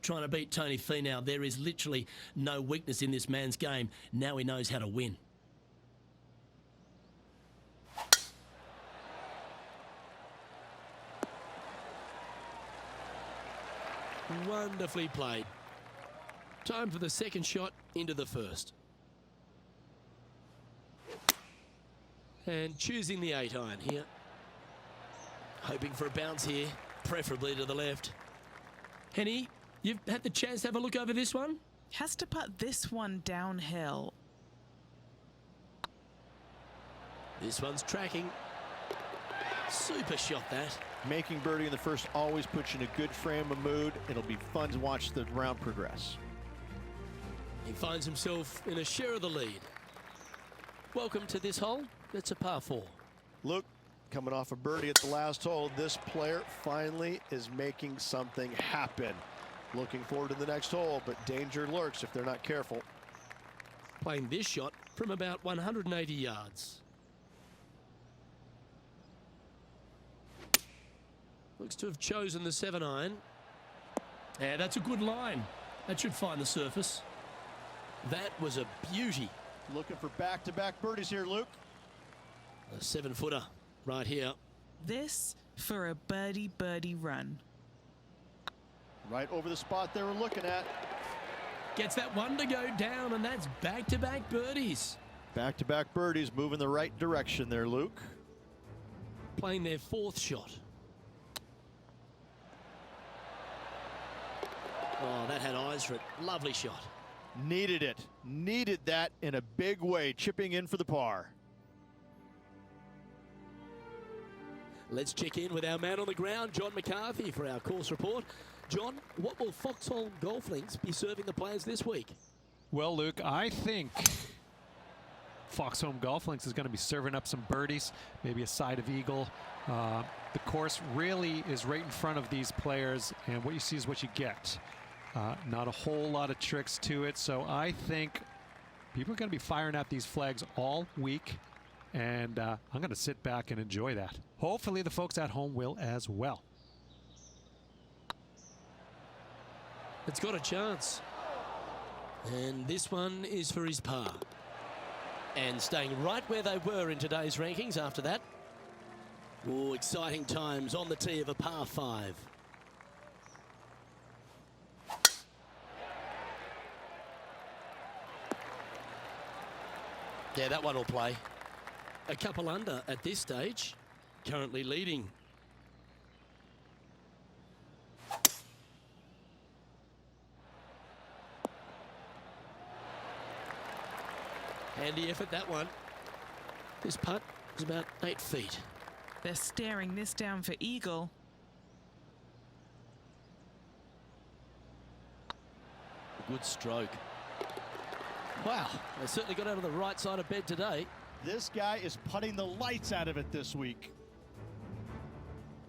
trying to beat Tony Finau. There is literally no weakness in this man's game. Now he knows how to win. Wonderfully played. Time for the second shot into the first. And choosing the 8-iron here. Hoping for a bounce here, preferably to the left. Henny, you've had the chance to have a look over this one? Has to put this one downhill. This one's tracking. Super shot that. Making birdie in the first always puts you in a good frame of mood. It'll be fun to watch the round progress. He finds himself in a share of the lead. Welcome to this hole. It's a par 4. Luke, coming off a birdie at the last hole, this player finally is making something happen. Looking forward to the next hole, but danger lurks if they're not careful. Playing this shot from about 180 yards. Looks to have chosen the 7-iron. Yeah, that's a good line. That should find the surface. That was a beauty. Looking for back-to-back birdies here, Luke. A 7-footer right here. This for a birdie run. Right over the spot they were looking at. Gets that one to go down, and that's back-to-back birdies. Back-to-back birdies, moving the right direction there, Luke. Playing their 4th shot. Oh, that had eyes for it. Lovely shot. Needed it. Needed that in a big way, chipping in for the par. Let's check in with our man on the ground, John McCarthy, for our course report. John, what will Foxhole Golf Links be serving the players this week? Well, Luke, I think Foxhole Golf Links is going to be serving up some birdies, maybe a side of eagle. The course really is right in front of these players, and what you see is what you get. Not a whole lot of tricks to it, so I think people are going to be firing at these flags all week, and I'm going to sit back and enjoy that. Hopefully the folks at home will as well. It's got a chance. And this one is for his par. And staying right where they were in today's rankings after that. Oh, exciting times on the tee of a par 5. Yeah, that one will play. A couple under at this stage. Currently leading. Handy effort, that one. This putt is about 8 feet. They're staring this down for eagle. Good stroke. Wow, they certainly got out of the right side of bed today. This guy is putting the lights out of it this week.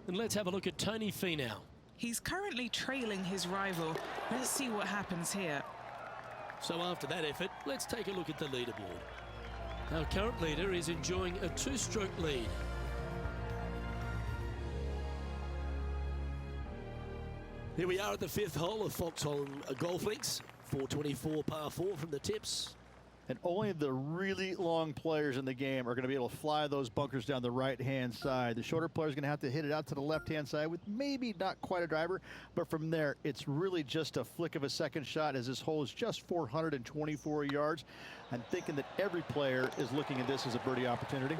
And let's have a look at Tony Finau. He's currently trailing his rival. Let's see what happens here. So after that effort, let's take a look at the leaderboard. Our current leader is enjoying a 2-stroke lead. Here we are at the 5th hole of Foxhole Golf Links. 424 par 4 from the tips. And only the really long players in the game are going to be able to fly those bunkers down the right-hand side. The shorter players are going to have to hit it out to the left-hand side with maybe not quite a driver, but from there, it's really just a flick of a second shot as this hole is just 424 yards. I'm thinking that every player is looking at this as a birdie opportunity.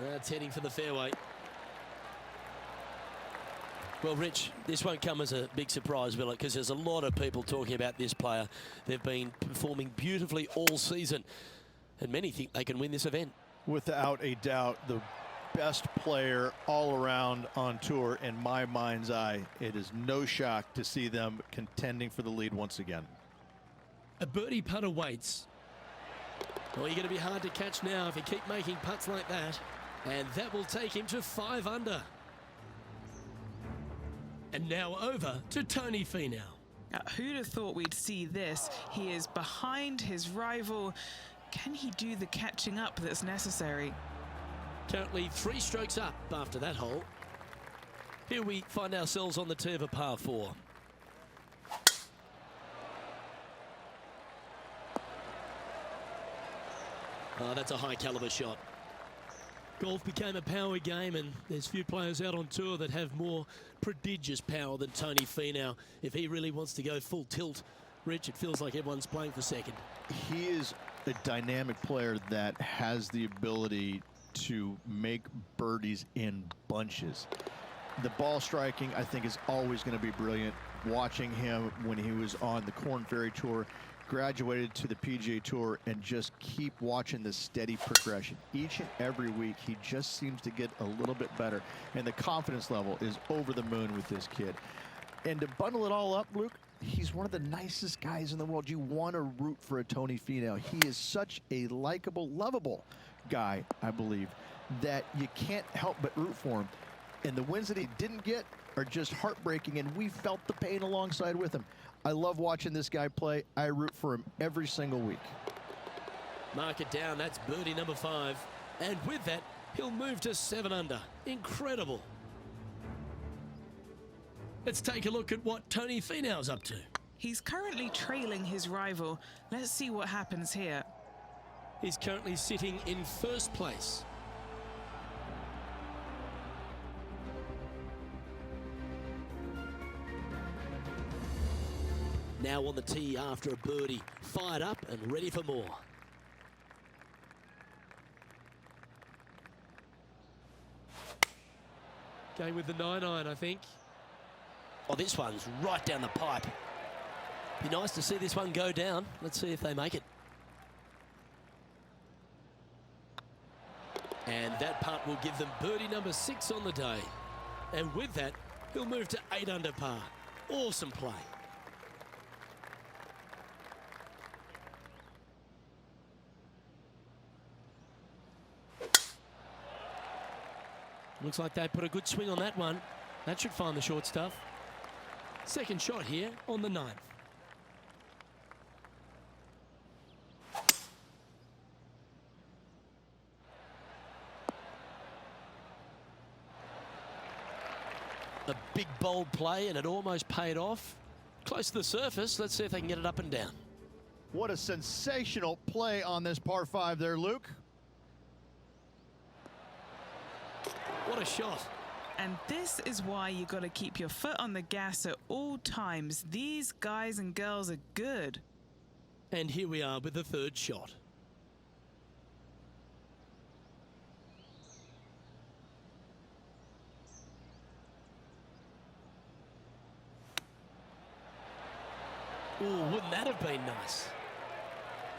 That's heading for the fairway. Well, Rich, this won't come as a big surprise, will it? Because there's a lot of people talking about this player. They've been performing beautifully all season, and many think they can win this event. Without a doubt, the best player all around on tour in my mind's eye. It is no shock to see them contending for the lead once again. A birdie putt awaits. Well, you're going to be hard to catch now if you keep making putts like that. And that will take him to 5 under. And now over to Tony Finau. Who'd have thought we'd see this? He is behind his rival. Can he do the catching up that's necessary? Currently 3 strokes up after that hole. Here we find ourselves on the tee of a par 4. Oh, that's a high caliber shot. Golf became a power game, and there's few players out on tour that have more prodigious power than Tony Finau. If he really wants to go full tilt, Rich, it feels like everyone's playing for second. He is a dynamic player that has the ability to make birdies in bunches. The ball striking, I think, is always going to be brilliant. Watching him when he was on the Korn Ferry Tour, graduated to the PGA Tour, and just keep watching the steady progression. Each and every week, he just seems to get a little bit better, and the confidence level is over the moon with this kid. And to bundle it all up, Luke, he's one of the nicest guys in the world. You want to root for a Tony Finau. He is such a likable, lovable guy, I believe, that you can't help but root for him. And the wins that he didn't get are just heartbreaking, and we felt the pain alongside with him. I love watching this guy play. I root for him every single week. Mark it down. That's birdie number 5. And with that, he'll move to 7 under. Incredible. Let's take a look at what Tony Finau's up to. He's currently trailing his rival. Let's see what happens here. He's currently sitting in 1st place. Now on the tee after a birdie, fired up and ready for more. Going with the 9-iron, I think. Oh, this one's right down the pipe. Be nice to see this one go down. Let's see if they make it. And that putt will give them birdie number 6 on the day. And with that, he'll move to 8 under par. Awesome play. Looks like they put a good swing on that one. That should find the short stuff. Second shot here on the 9th. A big bold play, and it almost paid off. Close to the surface. Let's see if they can get it up and down. What a sensational play on this par 5 there, Luke. What a shot. And this is why you got to keep your foot on the gas at all times. These guys and girls are good. And here we are with the 3rd shot. Ooh, wouldn't that have been nice?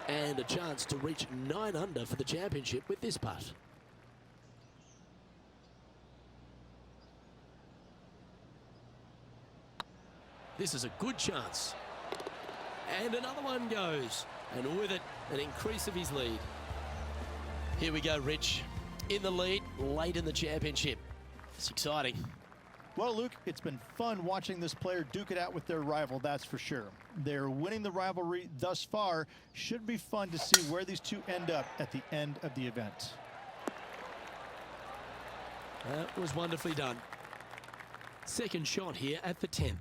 And a chance to reach 9 under for the championship with this putt. This is a good chance. And another one goes. And with it, an increase of his lead. Here we go, Rich. In the lead, late in the championship. It's exciting. Well, Luke, it's been fun watching this player duke it out with their rival, that's for sure. They're winning the rivalry thus far. Should be fun to see where these two end up at the end of the event. That was wonderfully done. Second shot here at the 10th.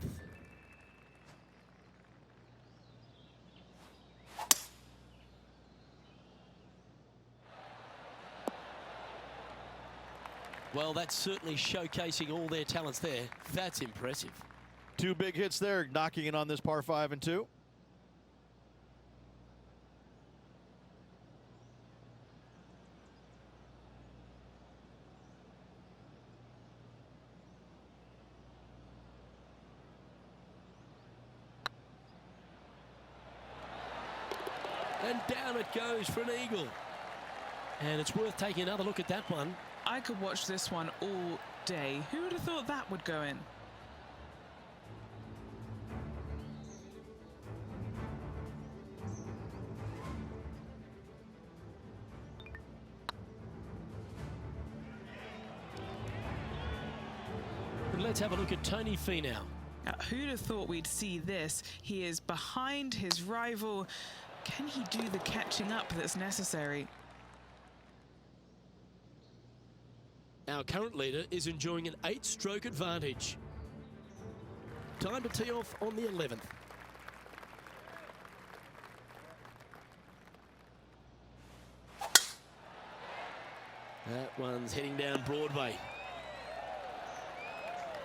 Well, that's certainly showcasing all their talents there. That's impressive. 2 big hits there, knocking it on this par 5 and 2. And down it goes for an eagle. And it's worth taking another look at that one. I could watch this one all day. Who would have thought that would go in? And let's have a look at Tony Finau. Who'd have thought we'd see this? He is behind his rival. Can he do the catching up that's necessary? Our current leader is enjoying an 8-stroke advantage. Time to tee off on the 11th. That one's heading down Broadway.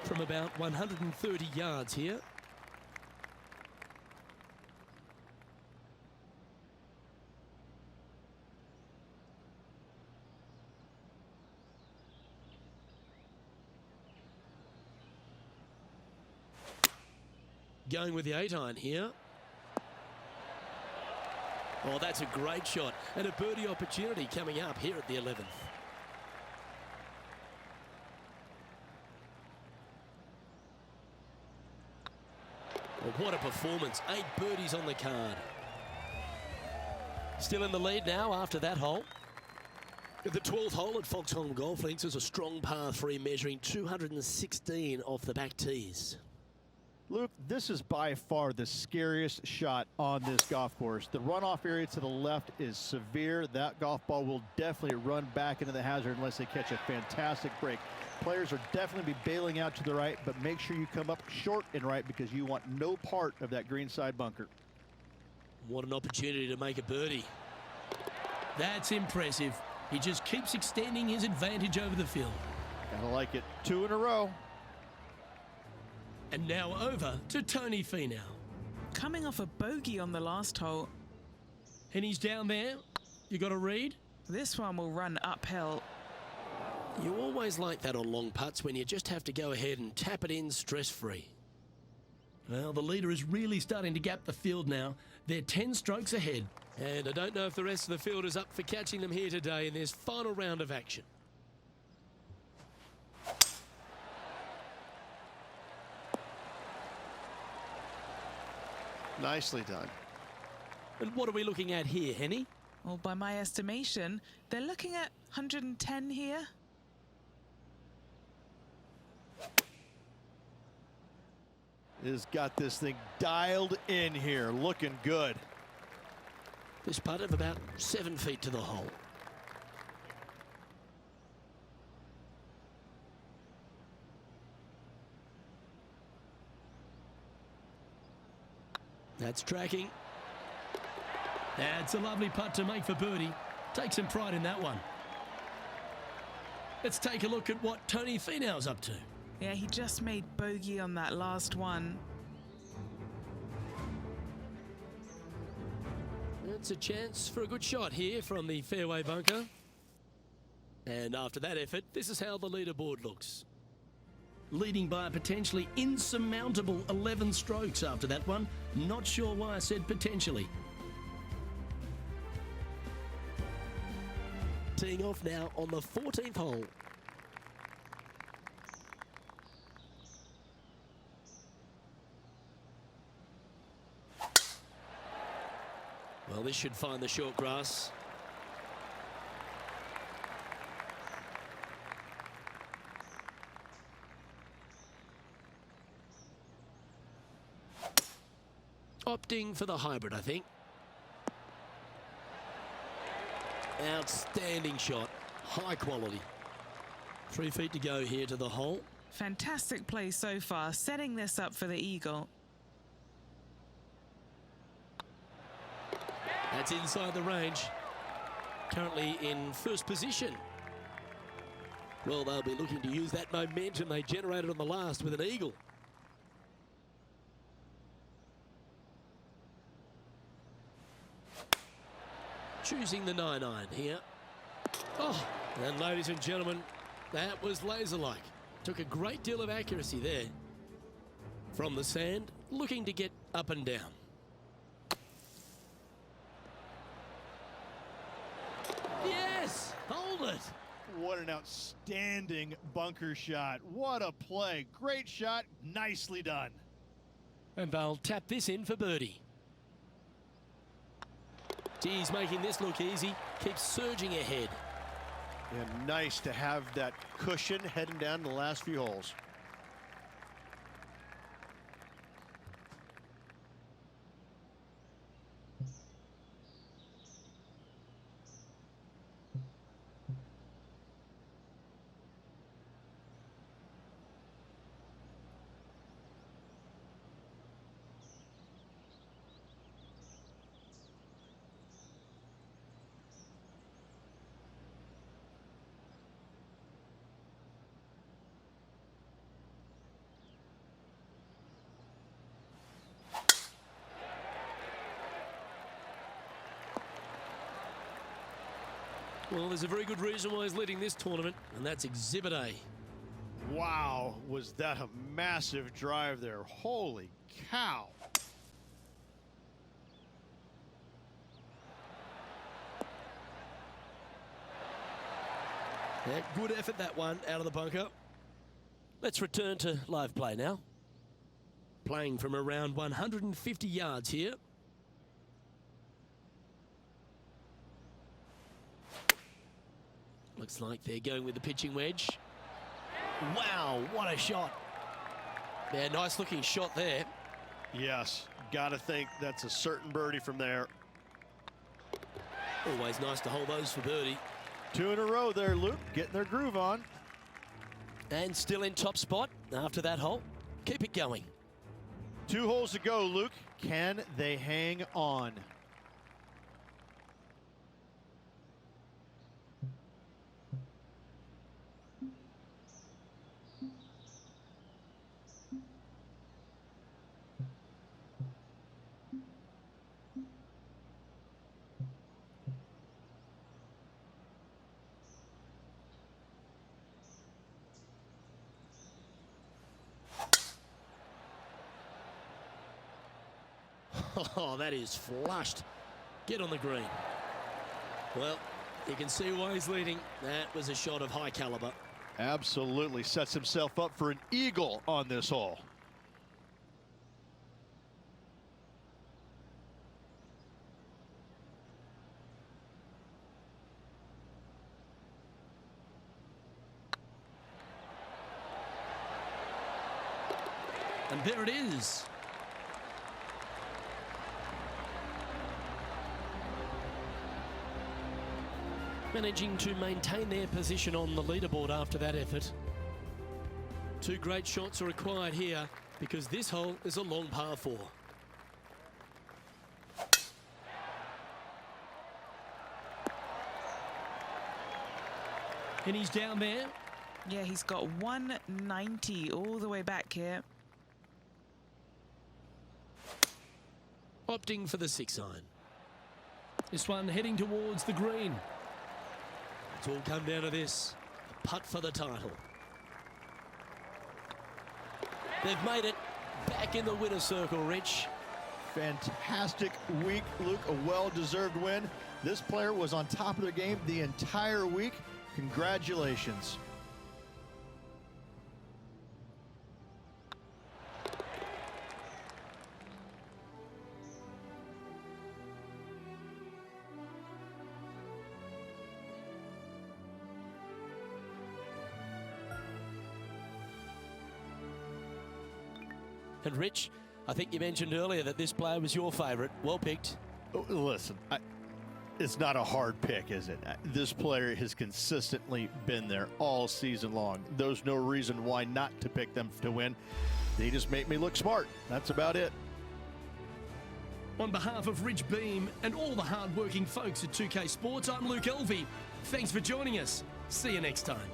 From about 130 yards here. Going with the 8-iron here. Oh, that's a great shot. And a birdie opportunity coming up here at the 11th. Well, what a performance. 8 birdies on the card. Still in the lead now after that hole. The 12th hole at Falcon Golf Links is a strong par 3 measuring 216 off the back tees. Luke, this is by far the scariest shot on this golf course. The runoff area to the left is severe. That golf ball will definitely run back into the hazard unless they catch a fantastic break. Players are definitely be bailing out to the right, but make sure you come up short and right because you want no part of that greenside bunker. What an opportunity to make a birdie. That's impressive. He just keeps extending his advantage over the field. Gotta like it. 2 in a row. And now over to Tony Finau. Coming off a bogey on the last hole. And he's down there. You got to read? This one will run uphill. You always like that on long putts when you just have to go ahead and tap it in stress-free. Well, the leader is really starting to gap the field now. They're 10 strokes ahead. And I don't know if the rest of the field is up for catching them here today in this final round of action. Nicely done. And what are we looking at here, Henny? Well, by my estimation, they're looking at 110 here. Has got this thing dialed in here, looking good. This putt of about 7 feet to the hole. That's tracking. That's a lovely putt to make for birdie. Take some pride in that one. Let's take a look at what Tony Finau's up to. Yeah, he just made bogey on that last one. It's a chance for a good shot here from the fairway bunker. And after that effort, this is how the leaderboard looks. Leading by a potentially insurmountable 11 strokes after that one. Not sure why I said potentially. Teeing off now on the 14th hole. Well, this should find the short grass. Opting for the hybrid, I think. Outstanding shot. High quality. 3 feet to go here to the hole. Fantastic play so far, setting this up for the eagle. That's inside the range. Currently in first position. Well, they'll be looking to use that momentum they generated on the last with an eagle. Choosing the 9-iron here. Oh, and ladies and gentlemen, that was laser-like. Took a great deal of accuracy there. From the sand, looking to get up and down. Yes! Hold it! What an outstanding bunker shot. What a play. Great shot. Nicely done. And they'll tap this in for birdie. He's making this look easy. Keeps surging ahead. And nice to have that cushion heading down the last few holes. Well, there's a very good reason why he's leading this tournament, and that's Exhibit A. Wow, was that a massive drive there. Holy cow. Yeah, good effort, that one, out of the bunker. Let's return to live play now. Playing from around 150 yards here. Looks like they're going with the pitching wedge. Wow, what a shot. Yeah, nice looking shot there. Yes, gotta think that's a certain birdie from there. Always nice to hold those for birdie. 2 in a row there, Luke. Getting their groove on. And still in top spot after that hole. Keep it going. 2 holes to go, Luke. Can they hang on? Oh, that is flushed. Get on the green. Well, you can see why he's leading. That was a shot of high caliber. Absolutely sets himself up for an eagle on this hole. And there it is. Managing to maintain their position on the leaderboard after that effort. 2 great shots are required here because this hole is a long par 4. And he's down there. Yeah, he's got 190 all the way back here. Opting for the 6 iron. This one heading towards the green. It's all come down to this. A putt for the title. They've made it back in the winner's circle, Rich. Fantastic week, Luke. A well-deserved win. This player was on top of their game the entire week. Congratulations. And Rich, I think you mentioned earlier that this player was your favourite. Well picked. Oh, listen, it's not a hard pick, is it? This player has consistently been there all season long. There's no reason why not to pick them to win. They just make me look smart. That's about it. On behalf of Rich Beam and all the hard-working folks at 2K Sports, I'm Luke Elvey. Thanks for joining us. See you next time.